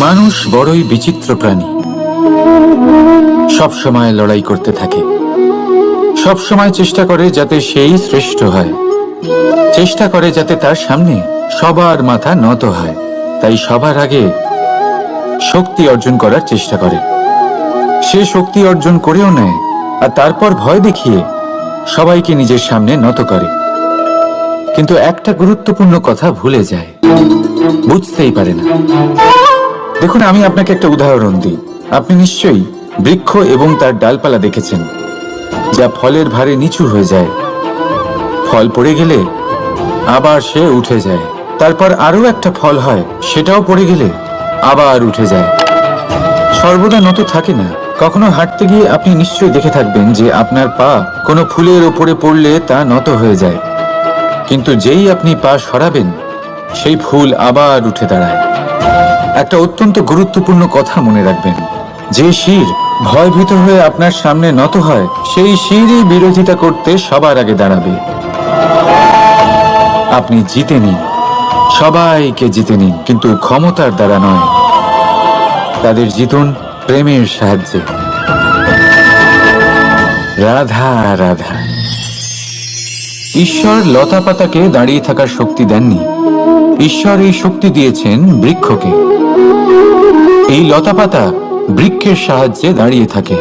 মানুষ বড়ই বিচিত্র প্রাণী। সব সময় লড়াই করতে থাকে, সব সময় চেষ্টা করে যাতে সেই শ্রেষ্ঠ হয়, চেষ্টা করে যাতে তার সামনে সবার মাথা নত হয়। তাই সবার আগে শক্তি অর্জন করার চেষ্টা করে। সে শক্তি অর্জন করেও নেয়, আর তারপর ভয় দেখিয়ে সবাইকে নিজের সামনে নত করে। কিন্তু একটা গুরুত্বপূর্ণ কথা ভুলে যায়, বুঝতেই পারে না। দেখুন, আমি আপনাকে একটা উদাহরণ দিই। আপনি নিশ্চয়ই বৃক্ষ এবং তার ডালপালা দেখেছেন, যা ফলের ভারে নিচু হয়ে যায়। ফল পড়ে গেলে আবার সে উঠে যায়, তারপর আরো একটা ফল হয়, সেটাও পড়ে গেলে আবার উঠে যায়, সর্বদা নত থাকে না। কখনো হাঁটতে গিয়ে আপনি নিশ্চয়ই দেখে থাকবেন যে আপনার পা কোনো ফুলের ওপরে পড়লে তা নত হয়ে যায়, কিন্তু যেই আপনি পা সরাবেন সেই ফুল আবার উঠে দাঁড়ায়। একটা অত্যন্ত গুরুত্বপূর্ণ কথা মনে রাখবেন, যে শির ভয়ভীত হয়ে আপনার সামনে নত হয়, সেই শিরই বিরোধিতা করতে সবার আগে দাঁড়াবে। আপনি জিতে নিন, সবাইকে জিতে নিন, কিন্তু ক্ষমতার দ্বারা নয়। তাদের জিতুন প্রেমের সাহায্যে। রাধা রাধা। ঈশ্বর লতা পাতাকে দাঁড়িয়ে থাকার শক্তি দেননি, ঈশ্বর এই শক্তি দিয়েছেন বৃক্ষকে। এই লতা পাতা বৃক্ষের সাহায্যে দাঁড়িয়ে থাকে,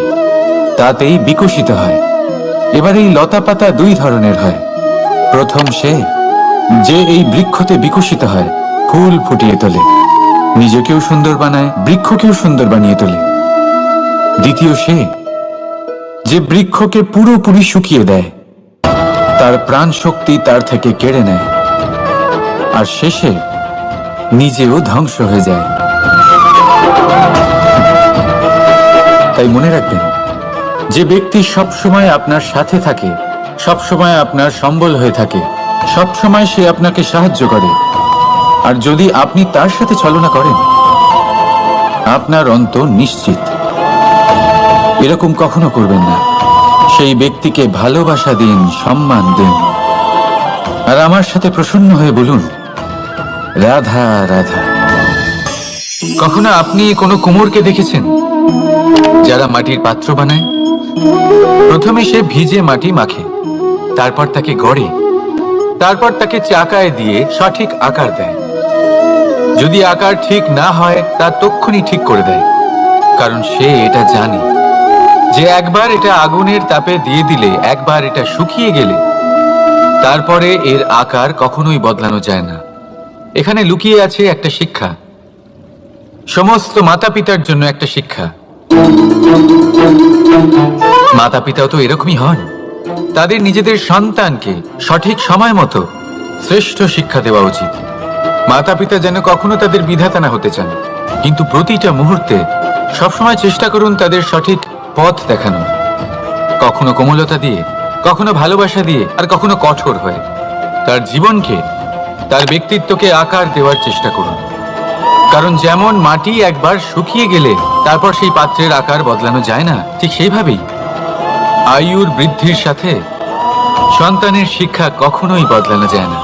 তাতেই বিকশিত হয়। এবার এই লতা পাতা দুই ধরনের হয়। প্রথম সে যে এই বৃক্ষতে বিকশিত হয়, ফুল ফুটিয়ে তোলে, নিজেকেও সুন্দর বানায়, বৃক্ষকেও সুন্দর বানিয়ে তোলে। দ্বিতীয় সে যে বৃক্ষকে পুরোপুরি শুকিয়ে দেয়, তার প্রাণ শক্তি তার থেকে কেড়ে নেয়, আর শেষে নিজেও ধ্বংস হয়ে যায়। তাই মনে রাখবেন, যে ব্যক্তি সবসময় আপনার সাথে থাকে, সবসময় আপনার সম্বল হয়ে থাকে, সবসময় সে আপনাকে সাহায্য করে, আর যদি আপনি তার সাথে ছলনা করেন, আপনার অন্ত নিশ্চিত। এরকম কখনো করবেন না। সেই ব্যক্তিকে ভালোবাসা দিন, সম্মান দিন, আর আমার সাথে প্রসন্ন হয়ে বলুন, রাধা রাধা। কখনো আপনি কোনো কুমোরকে দেখেছেন যারা মাটির পাত্র বানায়? প্রথমে সে ভিজে মাটি মাখে, তারপর তাকে গড়ে, তারপর তাকে চাকায় দিয়ে সঠিক আকার দেয়। যদি আকার ঠিক না হয়, তা তক্ষুনি ঠিক করে দেয়, কারণ সে এটা জানে যে একবার এটা আগুনের তাপে দিয়ে দিলে, একবার এটা শুকিয়ে গেলে, তারপরে এর আকার কখনোই বদলানো যায় না। এখানে লুকিয়ে আছে একটা শিক্ষা, সমস্ত মাতা পিতার জন্য একটা শিক্ষা। মাতা পিতাও তো এরকমই হন। তাদের নিজেদের সন্তানকে সঠিক সময় মতো শ্রেষ্ঠ শিক্ষা দেওয়া উচিত। মাতা পিতা যেন কখনো তাদের বিধাতা না হতে চান, কিন্তু প্রতিটা মুহূর্তে সবসময় চেষ্টা করুন তাদের সঠিক পথ দেখানোর। কখনো কোমলতা দিয়ে, কখনো ভালোবাসা দিয়ে, আর কখনো কঠোর হয়ে। তার জীবনকে, তার ব্যক্তিত্বকে আকার দেওয়ার চেষ্টা করুন, কারণ যেমন মাটি একবার শুকিয়ে গেলে তারপর সেই পাত্রের আকার বদলানো যায় না, ঠিক সেইভাবেই আয়ুর বৃদ্ধির সাথে সন্তানের শিক্ষা কখনোই বদলানো যায় না।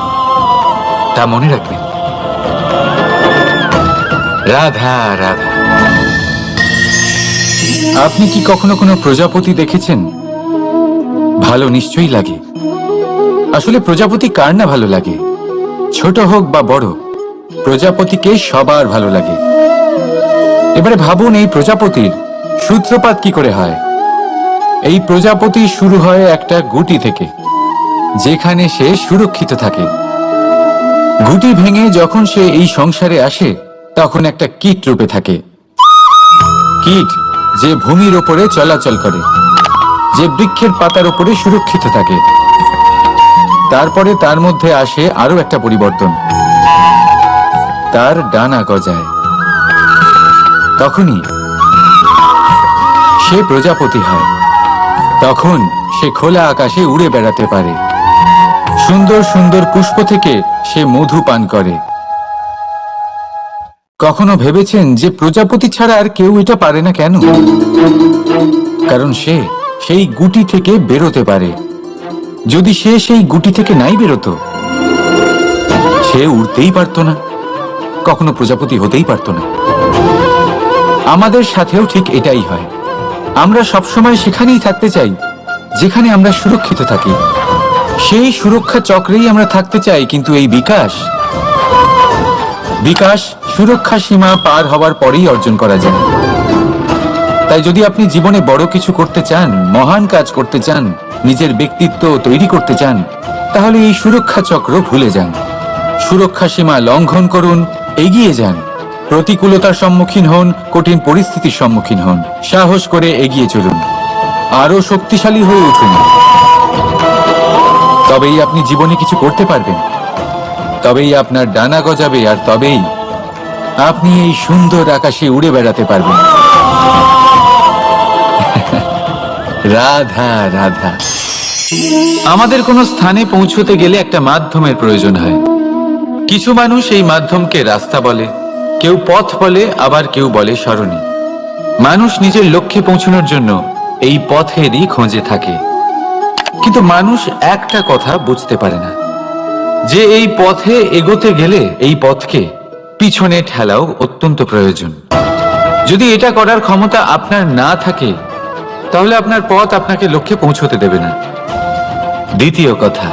তা মনে রাখবেন। রাধা রাধা। আপনি কি কখনো কোনো প্রজাপতি দেখেছেন? ভালো নিশ্চয়ই লাগে। আসলে প্রজাপতি কার না ভালো লাগে? ছোট হোক বা বড়, প্রজাপতিকে সবার ভালো লাগে। এবারে ভাবুন, এই প্রজাপতির সূত্রপাত কি করে হয়? এই প্রজাপতি শুরু হয় একটা গুটি থেকে, যেখানে সে সুরক্ষিত থাকে। গুটি ভেঙে যখন সে এই সংসারে আসে, তখন একটা কীট রূপে থাকে। কীট যে ভূমির ওপরে চলাচল করে, যে বৃক্ষের পাতার ওপরে সুরক্ষিত থাকে। তারপরে তার মধ্যে আসে আরো একটা পরিবর্তন, তার ডানা গজায়। তখনই সে প্রজাপতি হয়। তখন সে খোলা আকাশে উড়ে বেড়াতে পারে, সুন্দর সুন্দর পুষ্প থেকে সে মধু পান করে। কখনো ভেবেছেন যে প্রজাপতি ছাড়া আর কেউ এটা পারে না কেন? কারণ সে সেই গুটি থেকে বেরোতে পারে, যদি সে সেই গুটি থেকে নাই বেরোতো, সে উড়তেই পারতো না, কখনো প্রজাপতি হতেই পারতো না। আমাদের সাথেও ঠিক এটাই হয়। আমরা সবসময় সেখানেই থাকতে চাই যেখানে আমরা সুরক্ষিত থাকি। সেই সুরক্ষা চক্রেই আমরা থাকতে চাই, কিন্তু এই বিকাশ সুরক্ষা সীমা পার হওয়ার পরেই অর্জন করা যায়। তাই যদি আপনি জীবনে বড় কিছু করতে চান, মহান কাজ করতে চান, নিজের ব্যক্তিত্ব তৈরি করতে চান, তাহলে এই সুরক্ষা চক্র ভুলে যান। সুরক্ষা সীমা লঙ্ঘন করুন, এগিয়ে যান, প্রতিকূলতার সম্মুখীন হন, কঠিন পরিস্থিতির সম্মুখীন হন, সাহস করে এগিয়ে চলুন, আরো শক্তিশালী হয়ে উঠুন। তবেই আপনি জীবনে কিছু করতে পারবেন, তবেই আপনার ডানা গজাবে, আর তবেই আপনি এই সুন্দর আকাশে উড়ে বেড়াতে পারবেন। রাধা রাধা। আমাদের কোনো স্থানে পৌঁছতে গেলে একটা মাধ্যমের প্রয়োজন হয়। কিছু মানুষ এই মাধ্যমকে রাস্তা বলে, কেউ পথ বলে, আবার কেউ বলে সরণি। মানুষ নিজের লক্ষ্যে পৌঁছানোর জন্য এই পথেরই খোঁজে থাকে, কিন্তু মানুষ একটা কথা বুঝতে পারে না, যে এই পথে এগোতে গেলে এই পথকে পিছনে ঠেলাও অত্যন্ত প্রয়োজন। যদি এটা করার ক্ষমতা আপনার না থাকে, তাহলে আপনার পথ আপনাকে লক্ষ্যে পৌঁছতে দেবে না। দ্বিতীয় কথা,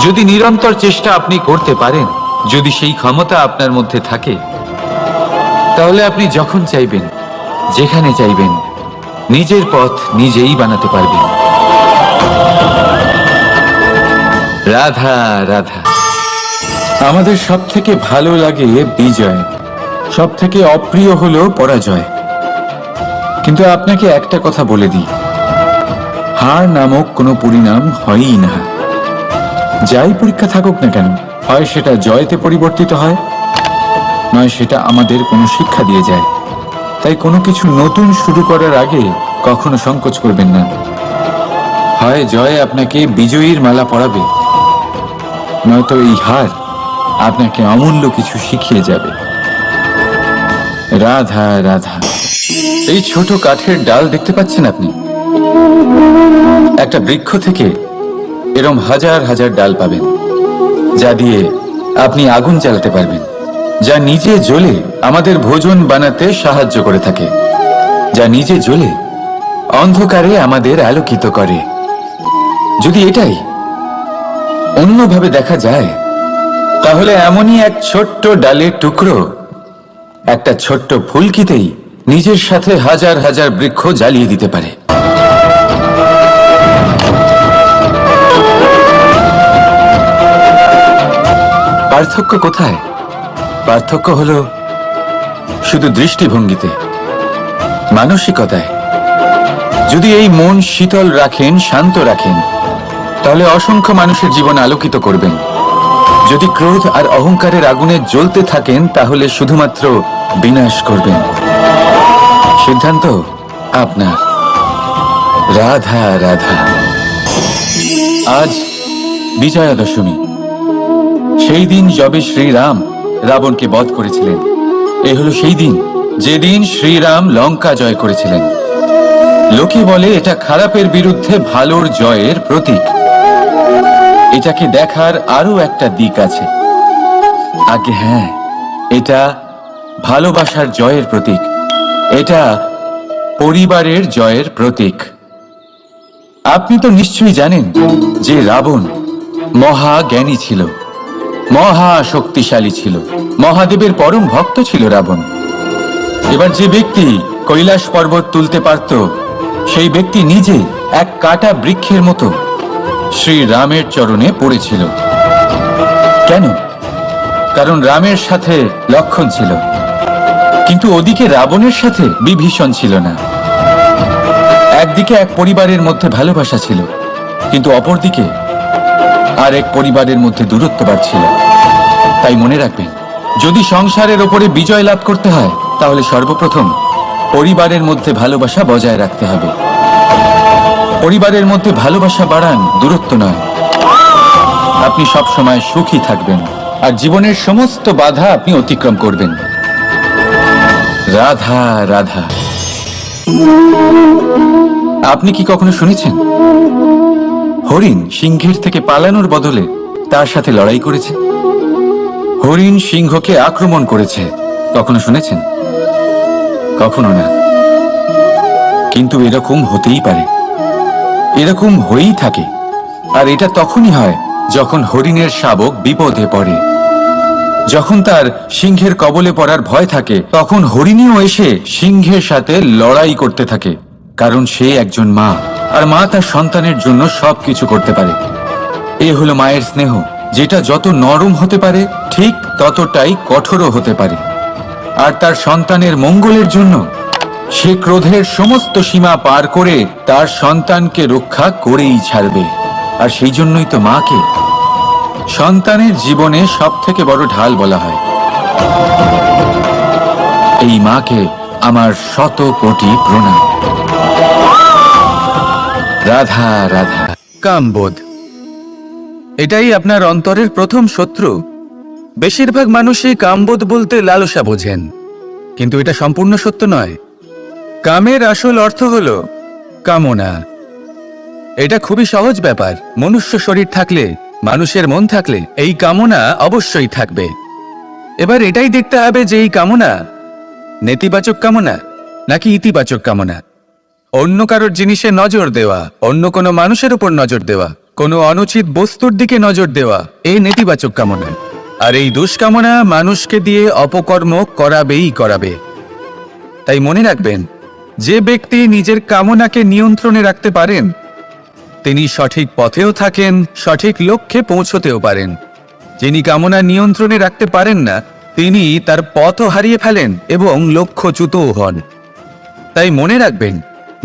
যদি নিরন্তর চেষ্টা আপনি করতে পারেন, যদি সেই ক্ষমতা আপনার মধ্যে থাকে, তাহলে আপনি যখন চাইবেন, যেখানে চাইবেন, নিজের পথ নিজেই বানাতে পারবেন। রাধা রাধা। আমাদের সব থেকে ভালো লাগে বিজয়, সব থেকে অপ্রিয় হলো পরাজয়। কিন্তু আপনাকে একটা কথা বলে দিই, হার নামক কোনো পরিণাম হয়ই না। যাই পরীক্ষা থাকুক না কেন, হয় সেটা জয়তে পরিবর্তিত হয়, নয় সেটা আমাদের কোনো শিক্ষা দিয়ে যায়। তাই কোনো কিছু নতুন শুরু করার আগে কখনো সংকোচ করবেন না। হয় জয় আপনাকে বিজয়ীর মালা পরাবে, নয়তো এই হার আপনাকে অমূল্য কিছু শিখিয়ে যাবে। রাধা রাধা। এই ছোট কাঠের ডাল দেখতে পাচ্ছেন আপনি? একটা বৃক্ষ থেকে এরম হাজার হাজার ডাল পাবেন, যা দিয়ে আপনি আগুন জ্বালাতে পারবেন, যা নিজে জ্বলে আমাদের ভোজন বানাতে সাহায্য করে থাকে, যা নিজে জ্বলে অন্ধকারে আমাদের আলোকিত করে। যদি এটাই অন্যভাবে দেখা যায়, তাহলে এমনই এক ছোট্ট ডালের টুকরো একটা ছোট্ট ফুলকিতেই নিজের সাথে হাজার হাজার বৃক্ষ জ্বালিয়ে দিতে পারে। পার্থক্য কোথায়? পার্থক্য হলো শুধু দৃষ্টিভঙ্গিতে, মানসিকতায়। যদি এই মন শীতল রাখেন, শান্ত রাখেন, তাহলে অসংখ্য মানুষের জীবন আলোকিত করবেন। যদি ক্রোধ আর অহংকারের আগুনে জ্বলতে থাকেন, তাহলে শুধুমাত্র বিনাশ করবেন। সিদ্ধান্ত আপনার। রাধা রাধা। আজ বিজয়া দশমী, সেই দিন যবে শ্রীরাম রাবণকে বধ করেছিলেন। এ হলো সেই দিন যেদিন শ্রীরাম লঙ্কা জয় করেছিলেন। লোকে বলে এটা খারাপের বিরুদ্ধে ভালোর জয়ের প্রতীক। এটাকে দেখার আরো একটা দিক আছে। আগে হ্যাঁ, এটা ভালোবাসার জয়ের প্রতীক, এটা পরিবারের জয়ের প্রতীক। আপনি তো নিশ্চয়ই জানেন যে রাবণ মহা জ্ঞানী ছিল, মহা শক্তিশালী ছিল, মহাদেবের পরম ভক্ত ছিল রাবণ। এবার যে ব্যক্তি কৈলাস পর্বত তুলতে পারত, সেই ব্যক্তি নিজে এক কাটা বৃক্ষের মতো শ্রী রামের চরণে পড়েছিল। কেন? কারণ রামের সাথে লক্ষণ ছিল, কিন্তু ওদিকে রাবণের সাথে বিভীষণ ছিল না। একদিকে এক পরিবারের মধ্যে ভালোবাসা ছিল, কিন্তু অপরদিকে আর এক পরিবারের মধ্যে দূরত্ব বাড়ছিল। তাই মনে রাখবেন, যদি সংসারের ওপরে বিজয় লাভ করতে হয়, তাহলে সর্বপ্রথম পরিবারের মধ্যে ভালোবাসা বজায় রাখতে হবে। পরিবারের মধ্যে ভালোবাসা বাড়ান, দূরত্ব নয়। আপনি সব সময় সুখী থাকবেন, আর জীবনের সমস্ত বাধা আপনি অতিক্রম করবেন। রাধা রাধা। আপনি কি কখনো শুনেছেন হরিণ সিংহের থেকে পালানোর বদলে তার সাথে লড়াই করেছে? হরিণ সিংহকে আক্রমণ করেছে, কখনো শুনেছেন? কখনো না। কিন্তু এরকম হতেই পারে, এরকম হয়েই থাকে। আর এটা তখনই হয় যখন হরিণের শাবক বিপদে পড়ে। যখন তার সিংহের কবলে পড়ার ভয় থাকে, তখন হরিণীও এসে সিংহের সাথে লড়াই করতে থাকে। কারণ সে একজন মা, আর মা তার সন্তানের জন্য সবকিছু করতে পারে। এ হলো মায়ের স্নেহ, যেটা যত নরম হতে পারে ঠিক ততটাই কঠোরও হতে পারে। আর তার সন্তানের মঙ্গলের জন্য সে ক্রোধের সমস্ত সীমা পার করে তার সন্তানকে রক্ষা করেই ছাড়বে। আর সেই জন্যই তো মাকে সন্তানের জীবনে সব থেকে বড় ঢাল বলা হয়। এই মাকে আমার শত কোটি প্রণাম। রাধা রাধা। কামবোধ, এটাই আপনার অন্তরের প্রথম শত্রু। বেশিরভাগ মানুষই কামবোধ বলতে লালসা বোঝেন, কিন্তু এটা সম্পূর্ণ সত্য নয়। কামের আসল অর্থ হল কামনা। এটা খুবই সহজ ব্যাপার। মনুষ্য শরীর থাকলে, মানুষের মন থাকলে এই কামনা অবশ্যই থাকবে। এবার এটাই দেখতে হবে যে এই কামনা নেতিবাচক কামনা নাকি ইতিবাচক কামনা। অন্য কারোর জিনিসে নজর দেওয়া, অন্য কোনো মানুষের উপর নজর দেওয়া, কোনো অনুচিত বস্তুর দিকে নজর দেওয়া, এই নেতিবাচক কামনা। আর এই দুষ্কামনা মানুষকে দিয়ে অপকর্ম করাবেই করাবে। তাই মনে রাখবেন, যে ব্যক্তি নিজের কামনাকে নিয়ন্ত্রণে রাখতে পারেন তিনি সঠিক পথেও থাকেন, সঠিক লক্ষ্যে পৌঁছতেও পারেন। যিনি কামনা নিয়ন্ত্রণে রাখতে পারেন না তিনি তার পথও হারিয়ে ফেলেন এবং লক্ষ্যচ্যুতও হন। তাই মনে রাখবেন,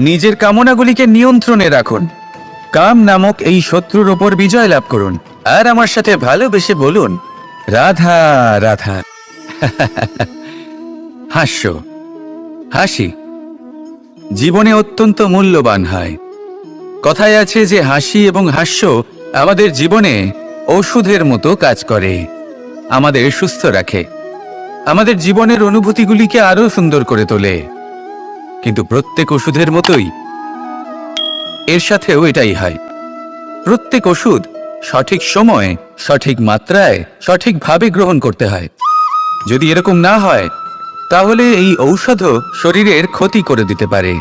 নিজের কামনাগুলিকে নিয়ন্ত্রণে রাখুন। কাম নামক এই শত্রুর ওপর বিজয় লাভ করুন। আর আমার সাথে ভালোবেসে বলুন, রাধা রাধা। হাস্য, হাসি জীবনে অত্যন্ত মূল্যবান হয়। কথায় আছে যে হাসি এবং হাস্য আমাদের জীবনে ওষুধের মতো কাজ করে, আমাদের সুস্থ রাখে, আমাদের জীবনের অনুভূতিগুলিকে আরো সুন্দর করে তোলে। কিন্তু প্রত্যেক ওষুধের মতোই এর সাথেও এটাই হয়। প্রত্যেক ওষুধ সঠিক সময়ে, সঠিক মাত্রায়, সঠিকভাবে গ্রহণ করতে হয়। যদি এরকম না হয় তাহলে এই ঔষধও শরীরের ক্ষতি করে দিতে পারে।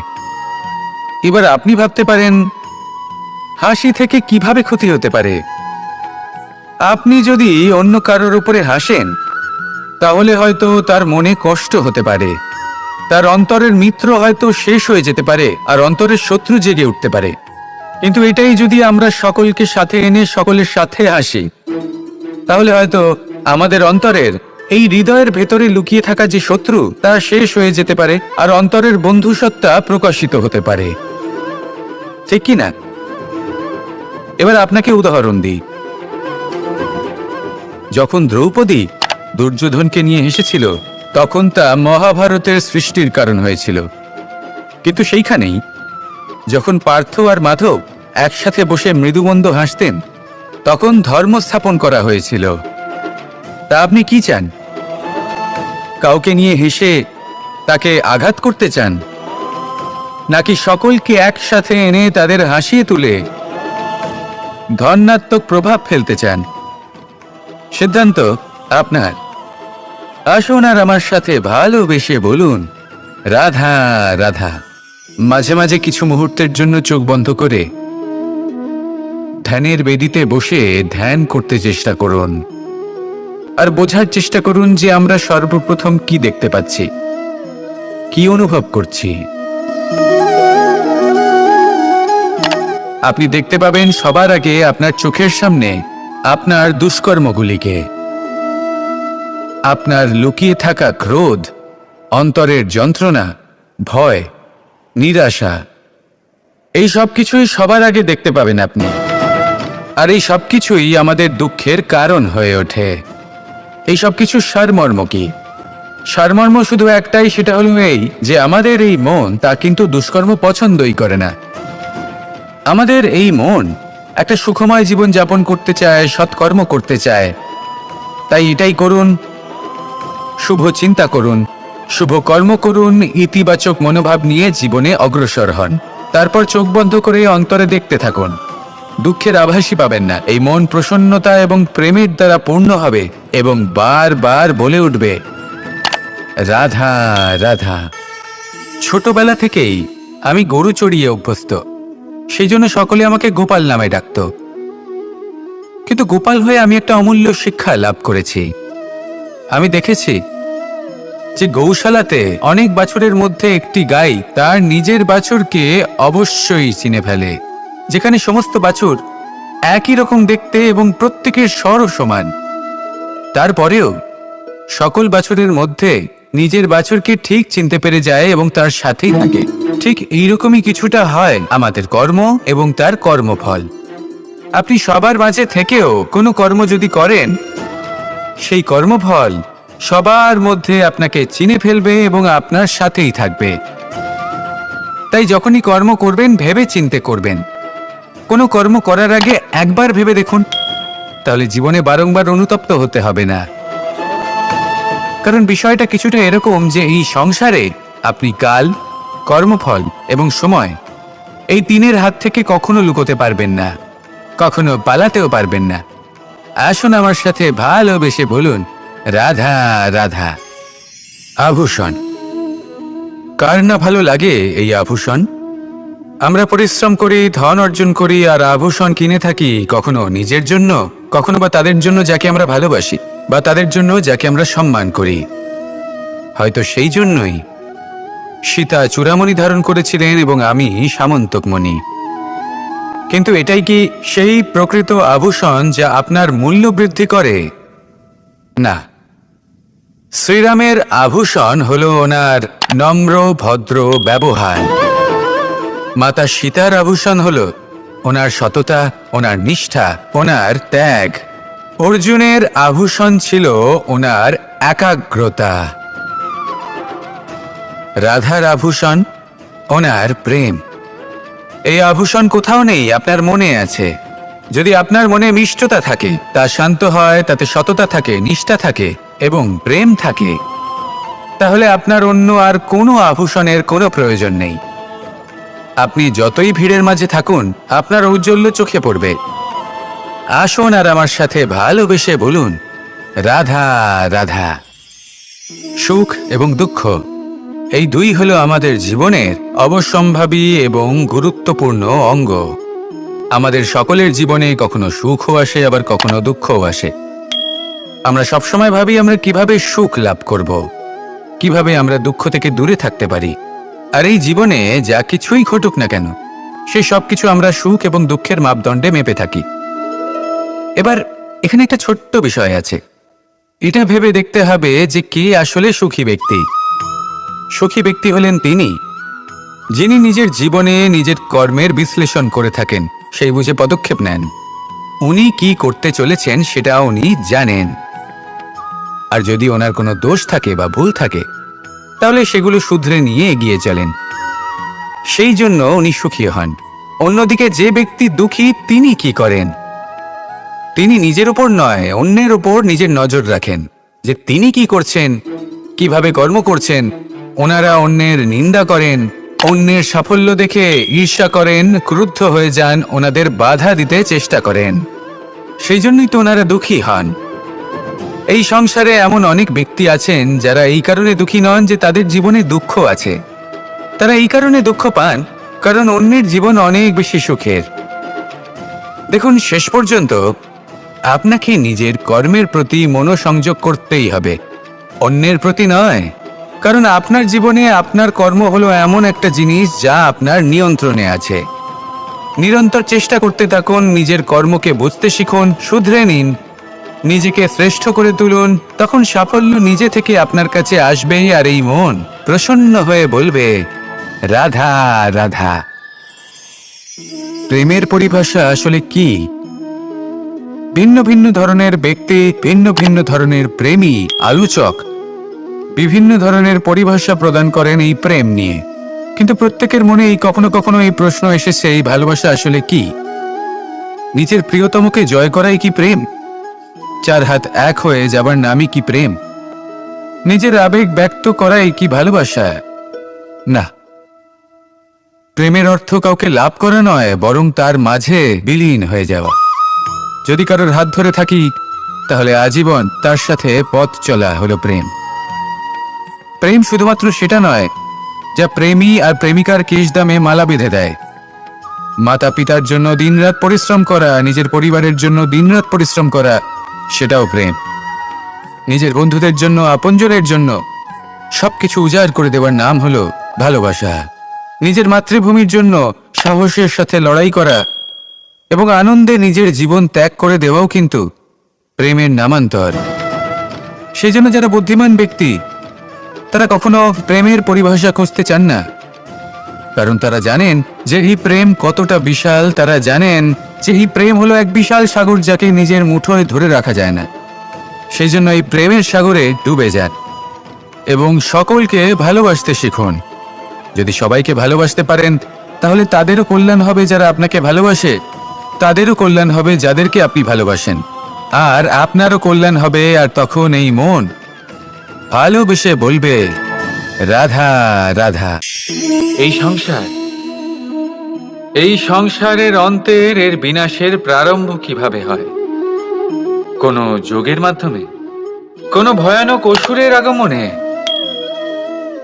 এবার আপনি ভাবতে পারেন, হাসি থেকে কিভাবে ক্ষতি হতে পারে? আপনি যদি অন্য কারোর উপরে হাসেন তাহলে হয়তো তার মনে কষ্ট হতে পারে, তার অন্তরের মিত্র হয়তো শেষ হয়ে যেতে পারে, আর অন্তরের শত্রু জেগে উঠতে পারে। কিন্তু এটাই যদি আমরা সকলকে সাথে এনে সকলের সাথে হাসি, তাহলে হয়তো আমাদের অন্তরের এই হৃদয়ের ভেতরে লুকিয়ে থাকা যে শত্রু তা শেষ হয়ে যেতে পারে, আর অন্তরের বন্ধুসত্তা প্রকাশিত হতে পারে। ঠিক কি না? এবার আপনাকে উদাহরণ দিই। যখন দ্রৌপদী দুর্যোধনকে নিয়ে হেসেছিল তখন তা মহাভারতের সৃষ্টির কারণ হয়েছিল। কিন্তু সেইখানেই যখন পার্থ আর মাধব একসাথে বসে মৃদুমন্দ হাসতেন তখন ধর্ম স্থাপন করা হয়েছিল। তা আপনি কি চান? কাউকে নিয়ে হেসে তাকে আঘাত করতে চান, নাকি সকলকে একসাথে এনে তাদের হাসিয়ে তুলে ধনাত্মক প্রভাব ফেলতে চান? সিদ্ধান্ত আপনার। আসুন আর আমার সাথে ভালোবেসে বলুন, রাধা রাধা। মাঝে মাঝে কিছু মুহূর্তের জন্য চোখ বন্ধ করে ধ্যানের বেদিতে বসে ধ্যান করতে চেষ্টা করুন, আর বোঝার চেষ্টা করুন যে আমরা সর্বপ্রথম কি দেখতে পাচ্ছি, কি অনুভব করছি। আপনি দেখতে পাবেন সবার আগে আপনার চোখের সামনে আপনার দুষ্কর্মগুলিকে, আপনার লুকিয়ে থাকা ক্রোধ, অন্তরের যন্ত্রণা, ভয়, নিরাশা, এই সব কিছুই সবার আগে দেখতে পাবেন আপনি। আর এই সব কিছুই আমাদের দুঃখের কারণ হয়ে ওঠে। এই সব কিছুর সারমর্ম কি? সারমর্ম শুধু একটাই, সেটা হলো এই যে আমাদের এই মন তা কিন্তু দুষ্কর্ম পছন্দই করে না। আমাদের এই মন একটা সুখময় জীবন যাপন করতে চায়, সৎকর্ম করতে চায়। তাই এটাই করুন, শুভ চিন্তা করুন, শুভ কর্ম করুন, ইতিবাচক মনোভাব নিয়ে জীবনে অগ্রসর হন। তারপর চোখ বন্ধ করে অন্তরে দেখতে থাকুন। দুঃখের আভাসই পাবেন না। এই মন প্রসন্নতা এবং প্রেমের দ্বারা পূর্ণ হবে এবং বারবার বলে উঠবে, রাধা রাধা। ছোটবেলা থেকেই আমি গরু চড়িয়ে অভ্যস্ত, সেই জন্য সকলে আমাকে গোপাল নামে ডাকত। কিন্তু গোপাল হয়ে আমি একটা অমূল্য শিক্ষা লাভ করেছি। আমি দেখেছি যে গৌশালাতে অনেক বাছুরের মধ্যে একটি গাই তার নিজের বাছুরকে অবশ্যই চিনে ফেলে। যেখানে সমস্ত বাছুর একই রকম দেখতে এবং প্রত্যেকের স্বরও সমান, তারপরেও সকল বাছুরের মধ্যে নিজের বাছুরকে ঠিক চিনতে পেরে যায় এবং তার সাথেই থাকে। ঠিক এইরকমই কিছুটা হয় আমাদের কর্ম এবং তার কর্মফল। আপনি সবার মাঝে থেকেও কোনো কর্ম যদি করেন, সেই কর্মফল সবার মধ্যে আপনাকে চিনে ফেলবে এবং আপনার সাথেই থাকবে। তাই যখনই কর্ম করবেন ভেবে চিন্তে করবেন। কোনো কর্ম করার আগে একবার ভেবে দেখুন, তাহলে জীবনে বারংবার অনুতপ্ত হতে হবে না। কারণ বিষয়টা কিছুটা এরকম যে এই সংসারে আপনি কাল, কর্মফল এবং সময়, এই তিনের হাত থেকে কখনো লুকোতে পারবেন না, কখনো পালাতেও পারবেন না। আসুন আমার সাথে ভালোবেসে বলুন, রাধা রাধা। আভূষণ। কার না ভালো লাগে এই আভূষণ? আমরা পরিশ্রম করি, ধন অর্জন করি আর আভূষণ কিনে থাকি, কখনো নিজের জন্য, কখনো বা তাদের জন্য যাকে আমরা ভালোবাসি, বা তাদের জন্য যাকে আমরা সম্মান করি। হয়তো সেই জন্যই সীতা চূড়ামণি ধারণ করেছিলেন এবং আমি সামন্তকমণি। কিন্তু এটাই কি সেই প্রকৃত আভূষণ যা আপনার মূল্য বৃদ্ধি করে? না। শ্রীরামের আভূষণ হলো ওনার নম্র ভদ্র ব্যবহার। মাতা সীতার আভূষণ হলো ওনার সততা, ওনার নিষ্ঠা, ওনার ত্যাগ। অর্জুনের আভূষণ ছিল ওনার একাগ্রতা। রাধার আভূষণ ওনার প্রেম। এই আভূষণ কোথাও নেই, আপনার মনে আছে। যদি আপনার মনে মিষ্টতা থাকে, তা শান্ত হয়, তাতে সততা থাকে, নিষ্ঠা থাকে এবং প্রেম থাকে, তাহলে আপনার অন্য আর কোনো আভূষণের কোনো প্রয়োজন নেই। আপনি যতই ভিড়ের মাঝে থাকুন, আপনার ঔজ্জ্বল্য চোখে পড়বে। আসুন আর আমার সাথে ভালোবেসে বলুন, রাধা রাধা। সুখ এবং দুঃখ, এই দুই হলো আমাদের জীবনের অবশ্যম্ভাবী এবং গুরুত্বপূর্ণ অঙ্গ। আমাদের সকলের জীবনে কখনো সুখও আসে, আবার কখনো দুঃখও আসে। আমরা সবসময় ভাবি আমরা কিভাবে সুখ লাভ করব, কিভাবে আমরা দুঃখ থেকে দূরে থাকতে পারি। আর এই জীবনে যা কিছুই ঘটুক না কেন, সে সবকিছু আমরা সুখ এবং দুঃখের মাপদণ্ডে মেপে থাকি। এবার এখানে একটা ছোট্ট বিষয় আছে। এটা ভেবে দেখতে হবে যে কে আসলে সুখী ব্যক্তি। সুখী ব্যক্তি হলেন তিনি, যিনি নিজের জীবনে নিজের কর্মের বিশ্লেষণ করে থাকেন, সেই বুঝে পদক্ষেপ নেন। উনি কি করতে চলেছেন সেটা উনি জানেন। আর যদি ওনার কোনো দোষ থাকে বা ভুল থাকে, তাহলে সেগুলো শুধরে নিয়ে এগিয়ে চলেন। সেই জন্য উনি সুখী হন। অন্যদিকে যে ব্যক্তি দুঃখী, তিনি কি করেন? তিনি নিজের উপর নয়, অন্যের উপর নিজের নজর রাখেন যে তিনি কি করছেন, কিভাবে কর্ম করছেন। ওনারা অন্যের নিন্দা করেন, অন্যের সাফল্য দেখে ঈর্ষা করেন, ক্রুদ্ধ হয়ে যান, ওনাদের বাধা দিতে চেষ্টা করেন। সেই জন্যই তো ওনারা দুঃখী হন। এই সংসারে এমন অনেক ব্যক্তি আছেন যারা এই কারণে দুঃখী নন যে তাদের জীবনে দুঃখ আছে। তারা এই কারণে দুঃখ পান কারণ অন্যের জীবন অনেক বেশি সুখের। দেখুন, শেষ পর্যন্ত আপনাকে নিজের কর্মের প্রতি মনোসংযোগ করতেই হবে, অন্যের প্রতি নয়। কারণ আপনার জীবনে আপনার কর্ম হলো এমন একটা জিনিস যা আপনার নিয়ন্ত্রণে আছে। নিরন্তর চেষ্টা করতে থাকুন, নিজের কর্মকে বুঝতে শিখুন, শুধরে নিন, নিজেকে শ্রেষ্ঠ করে তুলুন। তখন সাফল্য নিজে থেকে আপনার কাছে আসবে আর এই মন প্রসন্ন হয়ে বলবে, রাধা রাধা। প্রেমের পরিভাষা আসলে কি? ভিন্ন ভিন্ন ধরনের ব্যক্তি, ভিন্ন ভিন্ন ধরনের প্রেমী, আলোচক বিভিন্ন ধরনের পরিভাষা প্রদান করেন এই প্রেম নিয়ে। কিন্তু প্রত্যেকের মনে এই কখনো কখনো এই প্রশ্ন এসেছে, এই ভালোবাসা আসলে কি? নিজের প্রিয়তমকে জয় করাই কি প্রেম? চার হাত এক হয়ে যাবার নামই কি প্রেম? নিজের আবেগ ব্যক্ত করাই কি ভালোবাসা? না, প্রেমের অর্থ কাউকে লাভ করা নয়, বরং তার মাঝে বিলীন হয়ে যাওয়া। যদি কারোর হাত ধরে থাকি, তাহলে আজীবন তার সাথে পথ চলা হলো প্রেম। প্রেম শুধুমাত্র সেটা নয় যা প্রেমী আর প্রেমিকার কেশ দামে মালা বেঁধে দেয়। মাতা পিতার জন্য দিনরাত পরিশ্রম করা, নিজের পরিবারের জন্য দিনরাত পরিশ্রম করা, সেটাও প্রেম। নিজের বন্ধুদের জন্য, আপনজনের জন্য সবকিছু উজাড় করে দেওয়ার নাম হলো ভালোবাসা। নিজের মাতৃভূমির জন্য সাহসের সাথে লড়াই করা এবং আনন্দে নিজের জীবন ত্যাগ করে দেওয়াও কিন্তু প্রেমের নামান্তর। সেই জন্য যারা বুদ্ধিমান ব্যক্তি, তারা কখনো প্রেমের পরিভাষা খুঁজতে চান না, কারণ তারা জানেন যে এই প্রেম কতটা বিশাল। তারা জানেন যে এই প্রেম হলো এক বিশাল সাগর, যাকে নিজের মুঠোয় ধরে রাখা যায় না। সেই জন্য এই প্রেমের সাগরে ডুবে যান এবং সকলকে ভালোবাসতে শিখুন। যদি সবাইকে ভালোবাসতে পারেন, তাহলে তাদেরও কল্যাণ হবে যারা আপনাকে ভালোবাসে, তাদেরও কল্যাণ হবে যাদেরকে আপনি ভালোবাসেন, আর আপনারও কল্যাণ হবে। আর তখন এই মন ভালোবেসে বলবে, রাধা রাধা। এই সংসারের অন্তের, এর বিনাশের প্রারম্ভ কিভাবে হয়? কোনো যোগের মাধ্যমে? কোনো ভয়ানক অসুরের আগমনে?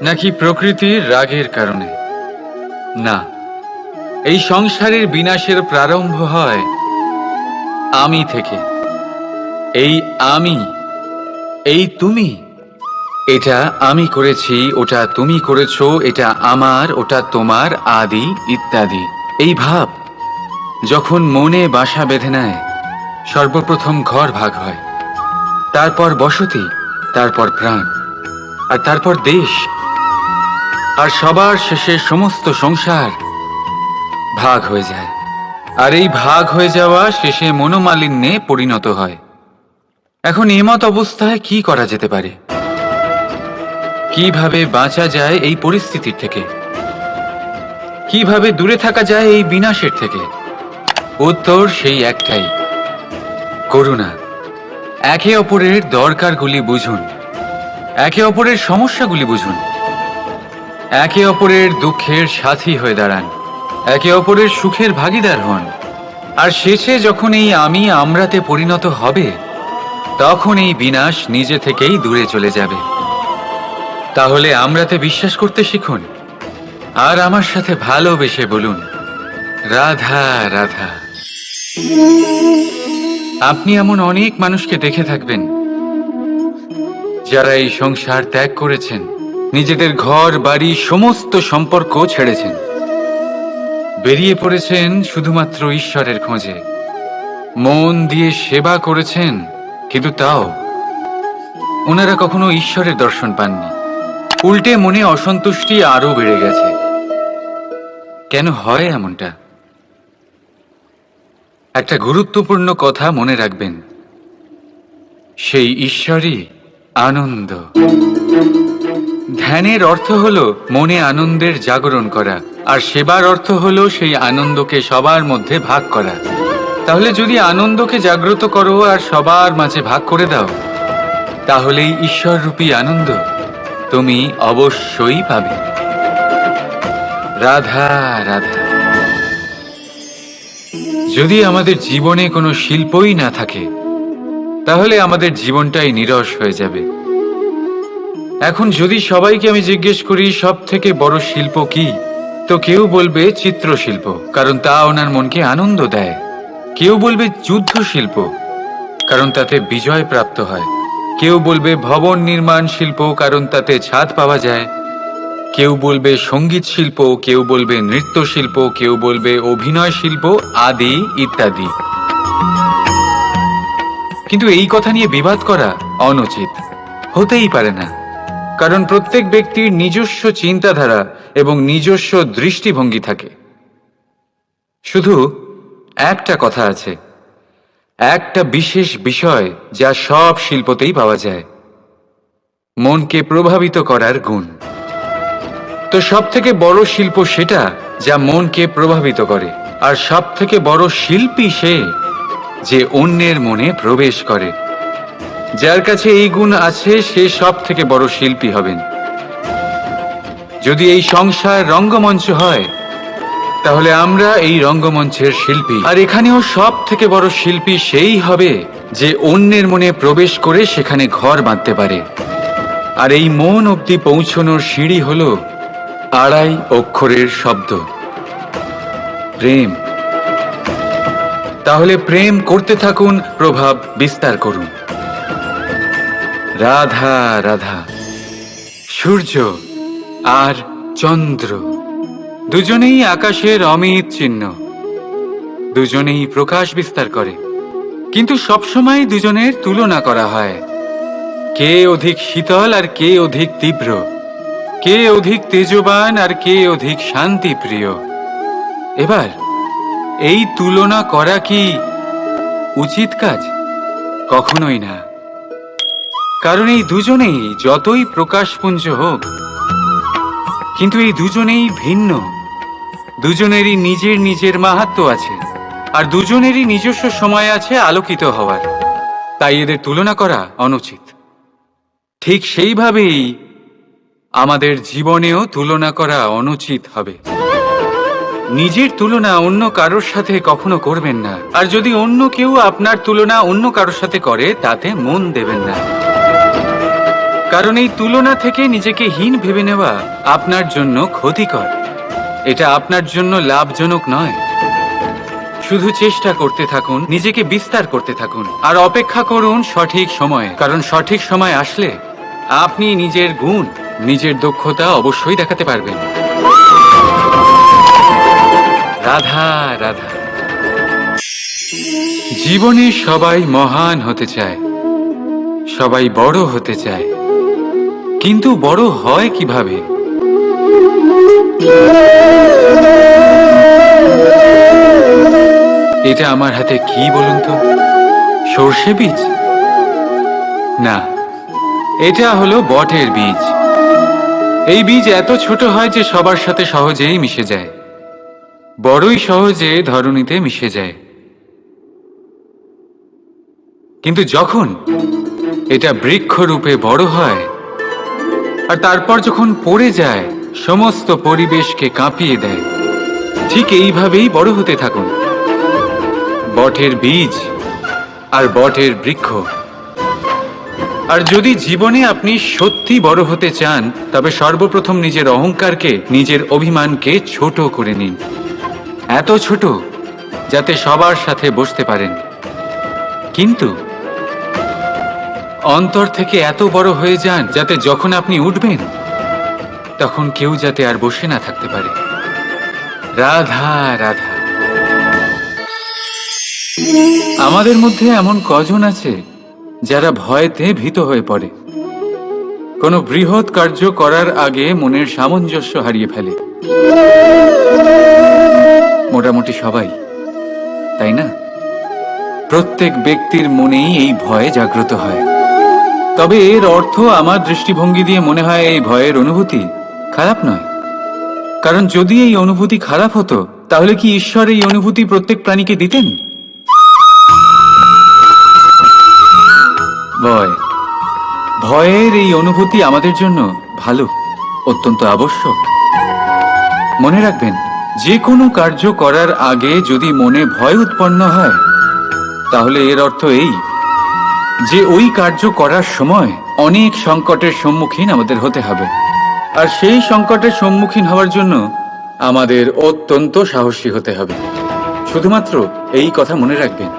নাকি প্রকৃতির রাগের কারণে? না, এই সংসারের বিনাশের প্রারম্ভ হয় আমি থেকে। এই আমি, এই তুমি, এটা আমি করেছি, ওটা তুমি করেছো, এটা আমার, ওটা তোমার, আদি ইত্যাদি। এই ভাব যখন মনে বাসা বেঁধে নেয়, সর্বপ্রথম ঘর ভাগ হয়, তারপর বসতি, তারপর প্রাণ, আর তারপর দেশ, আর সবার শেষে সমস্ত সংসার ভাগ হয়ে যায়। আর এই ভাগ হয়ে যাওয়া শেষে মনোমালিন্যে পরিণত হয়। এখন এমত অবস্থায় কি করা যেতে পারে? কিভাবে বাঁচা যায় এই পরিস্থিতির থেকে? কিভাবে দূরে থাকা যায় এই বিনাশের থেকে? উত্তর সেই একটাই, করুণা। একে অপরের দরকারগুলি বুঝুন, একে অপরের সমস্যাগুলি বুঝুন, একে অপরের দুঃখের সাথী হয়ে দাঁড়ান, একে অপরের সুখের ভাগীদার হন। আর শেষে যখন এই আমি আমরাতে পরিণত হবে, তখন এই বিনাশ নিজে থেকেই দূরে চলে যাবে। তাহলে আমরাতে বিশ্বাস করতে শিখুন, আর আমার সাথে ভালোবেসে বলুন, রাধা রাধা। আপনি এমন অনেক মানুষকে দেখে থাকবেন যারা এই সংসার ত্যাগ করেছেন, নিজেদের ঘর বাড়ি সমস্ত সম্পর্ক ছেড়েছেন, বেরিয়ে পড়েছেন শুধুমাত্র ঈশ্বরের খোঁজে। মন দিয়ে সেবা করেছেন, কিন্তু তাও ওনারা কখনো ঈশ্বরের দর্শন পাননি। উল্টে মনে অসন্তুষ্টি আরো বেড়ে গেছে। কেন হয় এমনটা? একটা গুরুত্বপূর্ণ কথা মনে রাখবেন, সেই ঈশ্বরই আনন্দ। ধ্যানের অর্থ হলো মনে আনন্দের জাগরণ করা, আর সেবার অর্থ হলো সেই আনন্দকে সবার মধ্যে ভাগ করা। তাহলে যদি আনন্দকে জাগ্রত করো আর সবার মাঝে ভাগ করে দাও, তাহলেই ঈশ্বররূপী আনন্দ তুমি অবশ্যই পাবে। রাধা রাধা। যদি আমাদের জীবনে কোনো শিল্পই না থাকে, তাহলে আমাদের জীবনটাই নীরস হয়ে যাবে। এখন যদি সবাইকে আমি জিজ্ঞেস করি সব থেকে বড় শিল্প কি, তো কেউ বলবে চিত্রশিল্প, কারণ তা ওনার মনকে আনন্দ দেয়। কেউ বলবে যুদ্ধ শিল্প, কারণ তাতে বিজয় প্রাপ্ত হয়। কেউ বলবে ভবন নির্মাণ শিল্প, কারণ তাতে ছাদ পাওয়া যায়। কেউ বলবে সঙ্গীত শিল্প, কেউ বলবে নৃত্য শিল্প, কেউ বলবে অভিনয় শিল্প, আদি ইত্যাদি। কিন্তু এই কথা নিয়ে বিবাদ করা অনুচিত, হতেই পারে না। কারণ প্রত্যেক ব্যক্তির নিজস্ব চিন্তাধারা এবং নিজস্ব দৃষ্টিভঙ্গি থাকে। শুধু একটা কথা আছে, একটা বিশেষ বিষয় যা সব শিল্পতেই পাওয়া যায়, মনকে প্রভাবিত করার গুণ। তো সব থেকে বড় শিল্প সেটা যা মনকে প্রভাবিত করে, আর সব থেকে বড় শিল্পী সে যে অন্যের মনে প্রবেশ করে। যার কাছে এই গুণ আছে সে সব থেকে বড় শিল্পী হবেন। যদি এই সংসার রঙ্গমঞ্চ হয়, তাহলে আমরা এই রঙ্গমঞ্চের শিল্পী, আর এখানেও সব থেকে বড় শিল্পী সেই হবে যে অন্যের মনে প্রবেশ করে সেখানে ঘর বাঁধতে পারে। আর এই মন অবধি পৌঁছনোর সিঁড়ি হলো 2.5 অক্ষরের শব্দ, প্রেম। তাহলে প্রেম করতে থাকুন, প্রভাব বিস্তার করুন। রাধা রাধা। সূর্য আর চন্দ্র দুজনেই আকাশের অমিত চিহ্ন, দুজনেই প্রকাশ বিস্তার করে, কিন্তু সবসময় দুজনের তুলনা করা হয়। কে অধিক শীতল আর কে অধিক তীব্র, কে অধিক তেজবান আর কে অধিক শান্তি প্রিয়। এবার এই তুলনা করা কি উচিত কাজ? কখনোই না। কারণ এই দুজনেই যতই প্রকাশপুঞ্জ হোক, কিন্তু এই দুজনেই ভিন্ন। দুজনেরই নিজের নিজের মাহাত্ম্য আছে, আর দুজনেরই নিজস্ব সময় আছে আলোকিত হওয়ার। তাই এদের তুলনা করা অনুচিত। ঠিক সেইভাবেই আমাদের জীবনেও তুলনা করা অনুচিত হবে। নিজের তুলনা অন্য কারোর সাথে কখনো করবেন না, আর যদি অন্য কেউ আপনার তুলনা অন্য কারোর সাথে করে তাতে মন দেবেন না। কারণ এই তুলনা থেকে নিজেকে হীন ভেবে নেওয়া আপনার জন্য ক্ষতিকর, এটা আপনার জন্য লাভজনক নয়। শুধু চেষ্টা করতে থাকুন, নিজেকে বিস্তার করতে থাকুন, আর অপেক্ষা করুন সঠিক সময়ে। কারণ সঠিক সময় আসলে আপনি নিজের গুণ, নিজের দক্ষতা অবশ্যই দেখাতে পারবেন। রাধা রাধা। জীবনে সবাই মহান হতে চায়, সবাই বড় হতে চায়, কিন্তু বড় হয় কিভাবে? এটা আমার হাতে কি বলুন তো? সর্ষে বীজ? না, এটা হলো বটের বীজ। এই বীজ এত ছোট হয় যে সবার সাথে সহজেই মিশে যায়, বড়ই সহজে ধরণীতে মিশে যায়। কিন্তু যখন এটা বৃক্ষরূপে বড় হয়, আর তারপর যখন পড়ে যায়, সমস্ত পরিবেশকে কাঁপিয়ে দেয়। ঠিক এইভাবেই বড় হতে থাকুন, বটের বীজ আর বটের বৃক্ষ। আর যদি জীবনে আপনি সত্যি বড় হতে চান, তবে সর্বপ্রথম নিজের অহংকারকে, নিজের অভিমানকে ছোট করে নিন। এত ছোট যাতে সবার সাথে বসতে পারেন, কিন্তু অন্তর থেকে এত বড় হয়ে যান যাতে যখন আপনি উঠবেন তখন কেউ যাতে আর বসে না থাকতে পারে। রাধা রাধা। আমাদের মধ্যে এমন কজন আছে যারা ভয়তে ভীত হয়ে পড়ে, কোনো বৃহৎ কার্য করার আগে মনের সামঞ্জস্য হারিয়ে ফেলে? মোটামুটি সবাই, তাই না? প্রত্যেক ব্যক্তির মনেই এই ভয় জাগ্রত হয়। তবে এর অর্থ আমার দৃষ্টিভঙ্গি দিয়ে মনে হয় এই ভয়ের অনুভূতি খারাপ নয়। কারণ যদি এই অনুভূতি খারাপ হতো, তাহলে কি ঈশ্বর এই অনুভূতি প্রত্যেক প্রাণীকে দিতেন? ভয়ের এই অনুভূতি আমাদের জন্য ভালো, অত্যন্ত আবশ্যক। মনে রাখবেন, যে কোনো কার্য করার আগে যদি মনে ভয় উৎপন্ন হয়, তাহলে এর অর্থ এই যে ওই কার্য করার সময় অনেক সংকটের সম্মুখীন আমাদের হতে হবে। আর সেই সংকটের সম্মুখীন হওয়ার জন্য আমাদের অত্যন্ত সাহসী হতে হবে। শুধুমাত্র এই কথা মনে রাখবেন,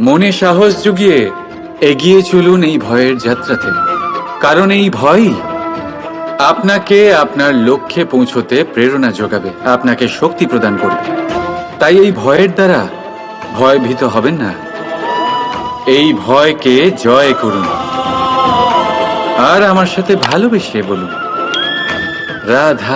মনে সাহস জুগিয়ে এগিয়ে চলুন এই ভয়ের যাত্রাতে। কারণ এই ভয় আপনাকে আপনার লক্ষ্যে পৌঁছতে প্রেরণা যোগাবে, আপনাকে শক্তি প্রদান করবে। তাই এই ভয়ের দ্বারা ভয়ভীত হবেন না, এই ভয়কে জয় করুন। আর আমার সাথে ভালোবেসে বলুন, রাধা।